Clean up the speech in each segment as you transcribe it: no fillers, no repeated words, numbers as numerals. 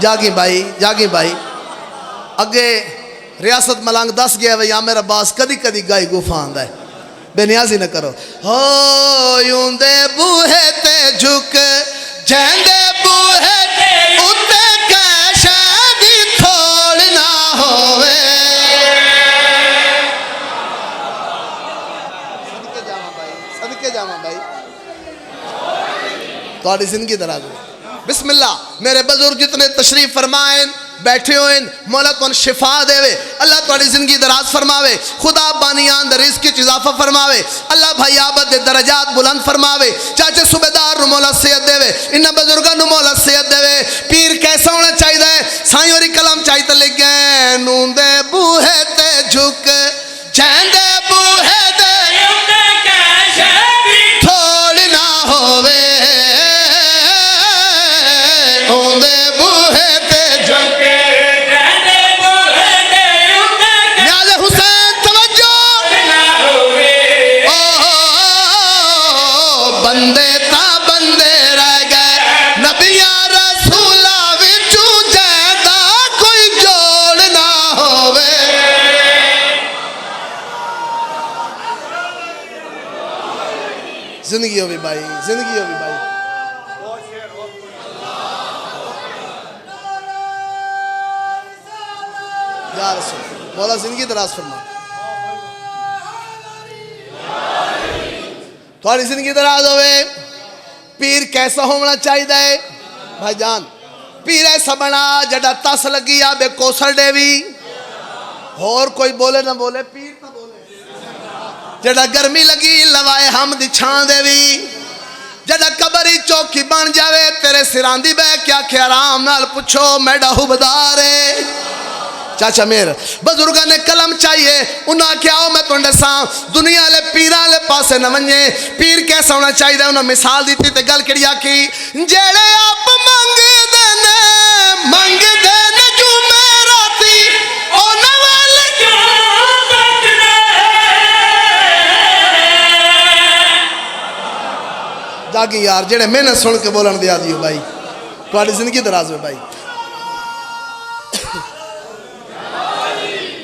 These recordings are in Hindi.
जागी भाई अगे रियासत मलंग दस गया भाई आमिर अब्बास कदी कदी गाई गुफा आंदा है बेनियाजी न करो हो यूंदे बूहे ते झुक जैंदे बूहे ते उत्ते कैशा दी थोड़ ना होवे सदके जावा भाई थोड़ी जिंदगी दराज हो बिस्मिल्लाह मेरे बुजुर्ग जितने तशरीफ फरमाए बैठे हुए मौला तुम शिफा देवे अल्लाह तुम्हारी जिंदगी दराज फरमावे खुदा बानियान रिज़्क़ की इजाफा फरमावे अल्लाह भाई आबद दे दरजात बुलंद फरमावे चाचे सूबेदार नु मौला सेहत देवे इन बुजुर्गों नु मौला सेहत देवे पीर कैसा होना चाहिए साईं होरी कलम चाहिए लिख गए नूंदे बूहे ते झुक जैंदे बूहे दे थोड़ ना होवे जिंदगी होगी भाई जिंदगी होगी भाई यार मौला जिंदगी दराज फरमा थोड़ी जिंदगी दराज होवे पीर कैसा होना चाहिए भाईजान पीर ऐसा बना जड़ा तस लगी आ बे कोसल देवी और कोई बोले ना बोले पीर ना बोले जड़ा गर्मी लगी लवाए हम दी छां देवी जड़ा कबरी चौकी बन जावे तेरे सिरांदी बह क्या खे आराम नाल पुछो मैडा हुबदारे चाचा मेर बुजुर्गों ने कलम चाहिए उन्हें क्या हो मैं तुम दसा दुनिया वाले पीर वाले पासे न वने पीर कैसा होना चाहिए उन्हें मिसाल दी ते गल कड़ी आखी जेड़े आप मंगदे ने जुमेराती ओना वाल जागी यार जेड़े मेहनत सुन के बोलन दिया दियो भाई तुम्हारी जिंदगी दराज हो भाई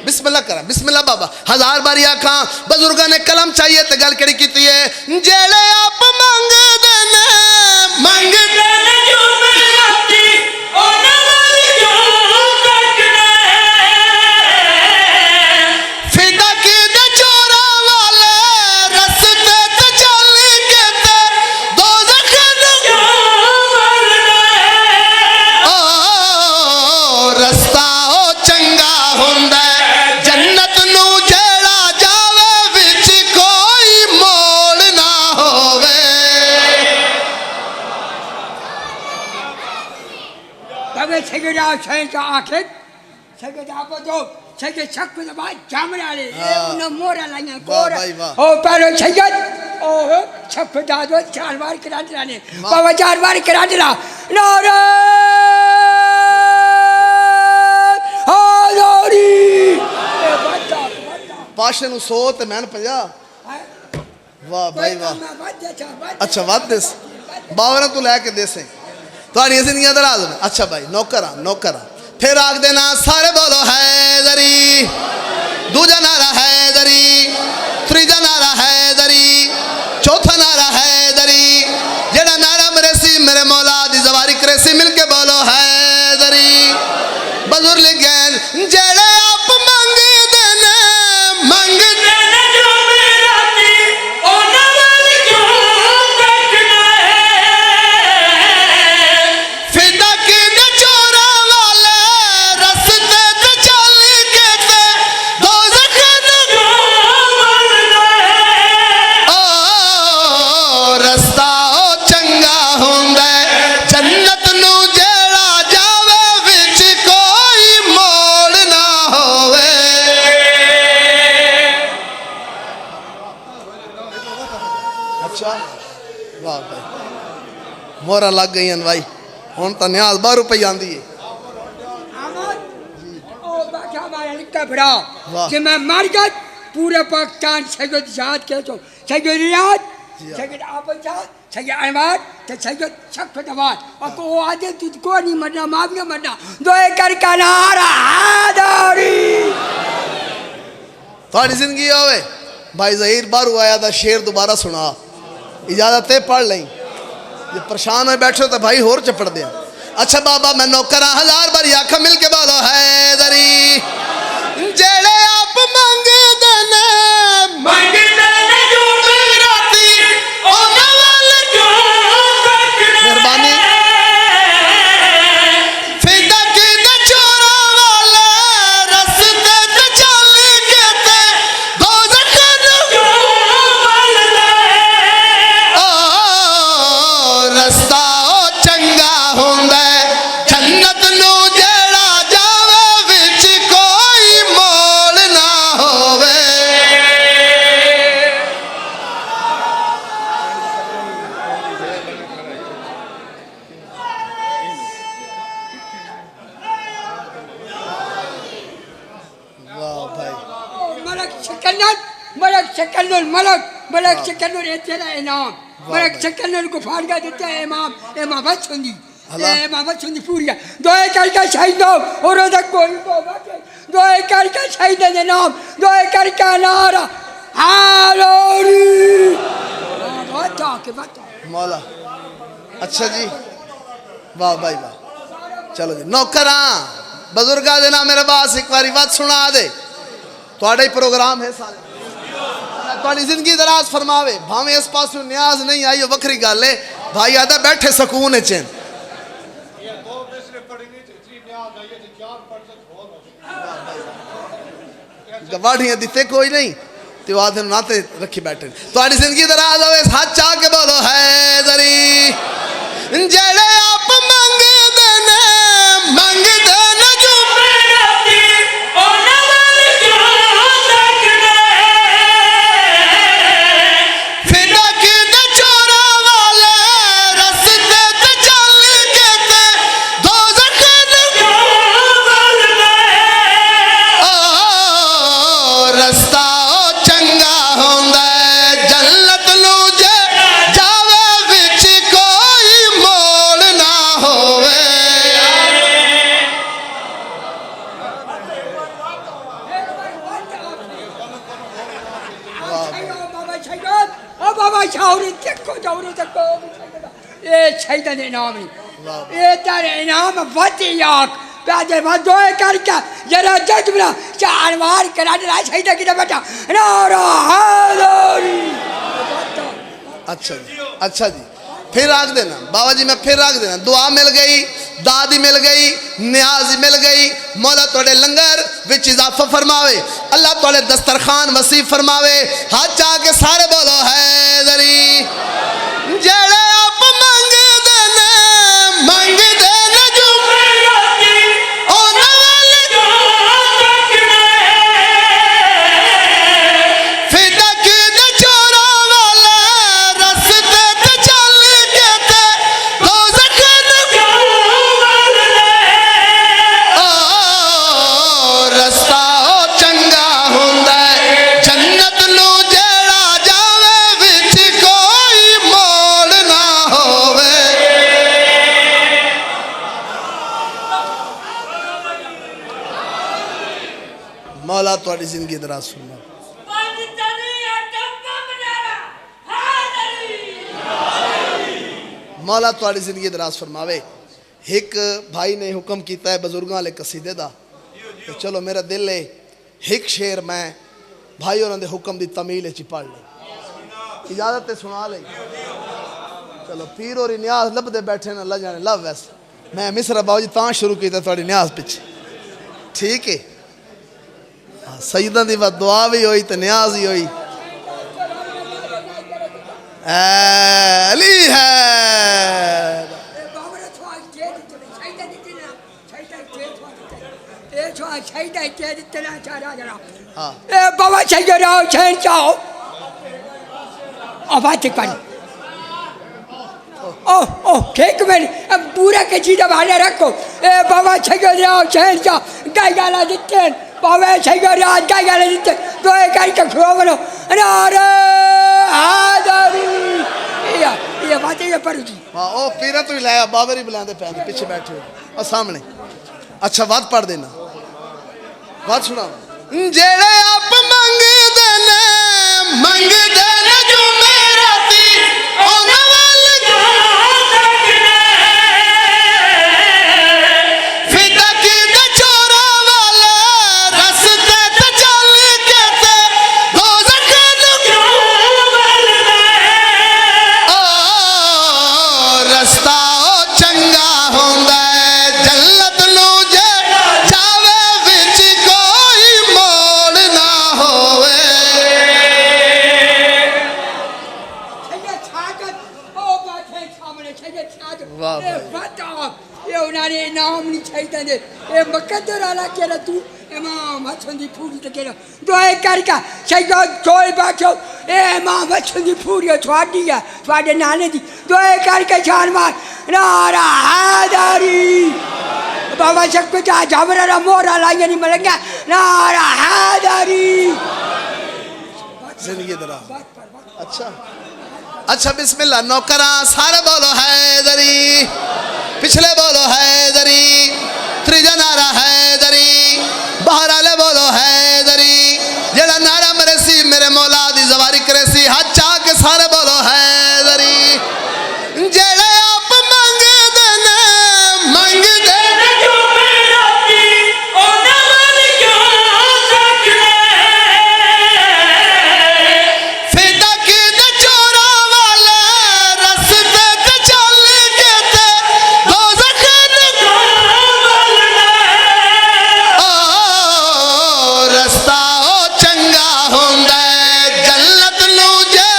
बिस्मिल्लाह करा बिस्मिल्लाह बाबा हजार बारी आखा बुजुर्गों ने कलम चाहिए तो गल कड़ी की है जेड़े आप मंगदे ने जुमेराती ओना वाल फिदा की दे चोरा वाले रस्ते ते चल के ते दोज़ख ओ रस्ता ओ चंगा हुंदा आखिर तो शक जामड़े मोरा लाइया कोर ओ पहले सैयद ओ छप दादो 4 बार करा दिलाने बाबा 4 बार करा दिला नारे हाज़री पाशे नु 100 ते मैन 50 वाह भाई वाह अच्छा वाद देस बावरा तू लेके देसे थोड़ी जिंदगी दराज में अच्छा भाई नौकरा फिर आग देना सारे बोलो हैदरी दूजा नारा हैदरी तीजा नारा हैदरी चौथा नारा हैदरी जेड़ा नारा मरेसी मेरे मौला दी जवारी करेसी मिलके बोलो हैदरी बुजुर्ग लिख गए जेड़े आप मंगदे ने जुमेराती ओना वाल फिदा की दे चोरा वाले रस्ते ते चल के ते दोज़ख ओ रस्ता ओ चंगा हुंदा जन्नत नू जेड़ा जावे विच कोई मोड़ ना होवे अच्छा वाह भाई मोरा लग गई भाई हुन तो न्याज 12 रुपये आंदी है कि मैं मर गया पूरे पाकिस्तान सैयद याद के तो सैयद रियाज सैयद आबद सही अनवार तो सही छक दवार और को आदे तुझको नहीं मरना माफ नहीं मरना दो कर का नारा हादरी थोड़ी जिंदगी होवे भाई जहीर बारू आया था शेर दोबारा सुना इजाजत है पढ़ लें ये परेशान हो बैठे तो भाई होर चपड़ दे अच्छा बाबा मैं नौकरा 1000 बार आखा मिल के बोलो हैदरी जेड़े आप मंगे देने जो राती ओना वाले जो मेहरबानी फिदा की दे चोरा वाले रस्ते ते चल के ते दो जखन ओ रस्ता ओ चंगा हुंदा जन्नत नू जेड़ा जावे विच कोई मोल ना होवे वाह भाई मलक शकन्नन ये तेरा इनाम मलक शकन्नन को फाड़गा देता है इमाम बस सुनी बस सुनी पूरी दो एकड़ का शहीद हो और तक कोई दो एकड़ का शहीद है नाम दो एकड़ का नारा हालोरी बता मौला अच्छा जी वाह भाई वाह चलो जी नौकरा बजुर्गा दे ना मेरे पास एक बारी बात सुना दे थोड़ा ही प्रोग्राम है सारे थोड़ी जिंदगी दराज फरमावे भावे इस पास न्याज नहीं आई वखरी गल है भाई आदा बैठे सकून चैन गवाढ़ियां दिते कोई नहीं तो आदे नाते रखी बैठे थोड़ी जिंदगी दराज होवे हाथ चा के बोलो हैदरी जेड़े आप मंगे देने जो राती ओना वाले जो तकने फिदा की दे चोरा वाले रस्ते ते चल के ते दो जखन ओ रस्ता ओ चंगा हुंदा जन्नत नू जे जावे विच कोई मोल ना होवे बाबा शाहरी देखो जाऊरी देखो ये शहीद ने नाम ये तेरे इनाम वतियाक प्यादे दो करके जरा जजबरा चार बार करा दे शहीद की बेटा नारा हादरी अच्छा जी फिर रख देना बाबा जी मैं फिर रख देना दुआ मिल गई दादी मिल गई न्याज मिल गई मौला तोड़े लंगर विच इजाफा फरमावे अल्लाह तोड़े दस्तरखान वसीफ फरमावे हाथ चा के सारे बोलो हैदरी जेड़े आप मंगे देने जो राती ओना वाले जो तकने फिदा की दे चोरा वाले रस्ते ते चल के ते दो जखन ओ रस्ता ओ चंगा हुंदा जन्नत नू जेड़ा जावे विच कोई मोल ना होवे मौला तुम्हारी जिंदगी दराज सुनना मौला तुम्हारी जिंदगी दराज फरमावे एक भाई ने हुक्म किया है बजुर्गों वाले कसीदे दा तो चलो मेरा दिल है एक शेर मैं भाई उन्होंने हुक्म की तमील च पढ़ ले इजाजत है सुना ले चलो पीर और न्याज लभदे बैठे ना ला जाने लव वैसे मैं मिसरा बाबू जी तां शुरू किया थोड़ी न्याज पिछे ठीक है सईदा दी दुआ भी हुई तो न्याज ही हुई अली है बाबा शहराव शहन चाहो आवाज करी ओ ठीक मैंने अब पूरा के चीज़ भाड़े रखो ए बाबा शहराव शहन चाह गाय गाला दिते बाबा शहराव गाय गाला दिते दो एक का खो बनो अरे हादरी ये बातें ये पर जी वाह ओ पीर तू लै बाबर ही बुलाते पैन पीछे बैठे और सामने अच्छा बात पढ़ देना बात सुना जेड़े आप मंगदे ने जो मेरा ती ओना वाल फिदा की ते चोरा वाला रस्ते ते चल के ते दोज़ख नु ओ रस्ता ओ चंगा होंदा है जन्नत नु जे जावे विच कोई मोड़ ना होवे छगे छागत ओ बाथे सामने छगे छागत वाह ए बता ये उन्हाने नाम नहीं चाहिए दे ए मकदर आला केला तू इमाम हसन दी पूरी ते केला दोए करका छगे कोई बाठो ए इमाम हसन दी पूरी छवाडी है छवाडे नाने दी दोए करके छान मार नारा हैदरी बाबा शक्ति जा जामरा मोरा लागे नहीं मलंगा नारा हैदरी जिंदगी दरा अच्छा अच्छा बिस्मिल्लाह नौकरा सारे बोलो हैदरी पिछले बोलो हैदरी त्रिजा नारा हैदरी बाहर आले बोलो हैदरी जेड़ा नारा मेरे सी मेरे मौला दी जवारी करे सी हाथ चाह के सारे बोलो हैदरी जेड़े आप मंगदे ने जो मेरा दी ओना वाल क्यों सकने फिदा की ते चोरा वाला रस्ते ते चल के ते दोज़ख नु ओ रस्ता ओ चंगा होंदा है जन्नत नु जे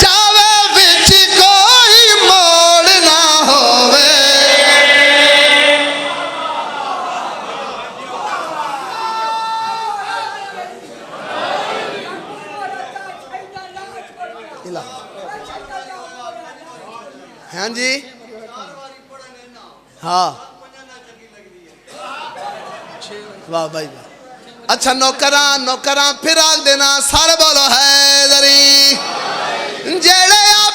जावे विच कोई मोड़ ना होवे हाँ जी हाँ वाह भाई वाह अच्छा नौकरा नौकरा फिर आग देना सारे बोलो हैदरी जेड़े आप